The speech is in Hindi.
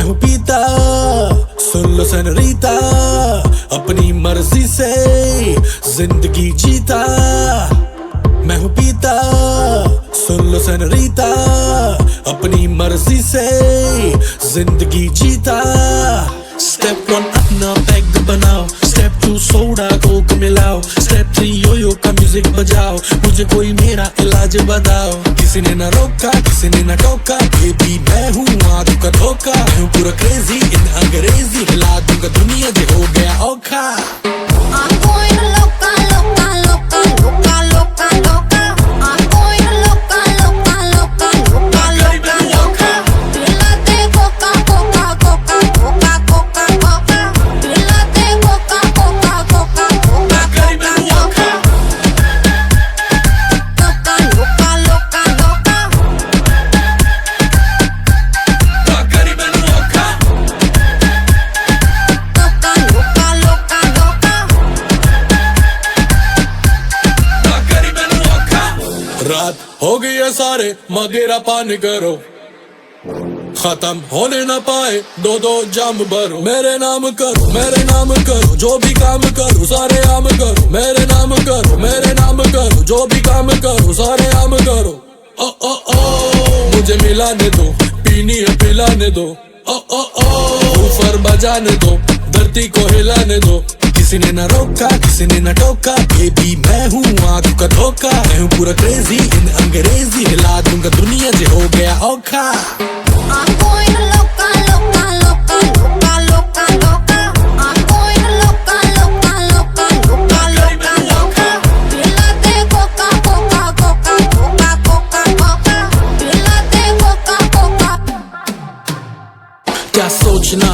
मैं हूँ पीता, सुन लो सनरीता, अपनी मर्जी से जिंदगी जीता। मैं हूँ पीता, सुन लो सनरीता, अपनी मर्जी से जिंदगी जीता। स्टेप 1 अपना पैग बनाओ, स्टेप 2 सोडा कोक मिलाओ, स्टेप 3 योयो का म्यूजिक बजाओ, मुझे कोई मेरा इलाज बताओ। किसी ने ना रोका, किसी ने ना टोका, बेबी मैं हूँ आंखों का धोखा। मैं हूँ पूरा क्रेजी इन अंग्रेजी, हिला दूंगा दुनिया जो हो गया औखा। रात हो गई है सारे मगेरा पान करो, खत्म होने ना पाए दो दो जाम भरो। मेरे नाम करो, मेरे नाम करो, जो भी काम करो सारे आम करो। मेरे नाम करो, मेरे नाम करो, जो भी काम करो सारे आम करो। ओ ओ ओ मुझे मिलाने दो, पीनी है पिलाने दो। ओ ओ ओ ऊपर बजाने दो, धरती को हिलाने दो। किसी ने ना रोका, किसी ने ना टोका, बेबी मैं हूँ आंखों का धोखा। मैं हूँ पूरा क्रेजी इन अंग्रेजी, हिला दूंगा दुनिया जो हो गया औखा। क्या सोचना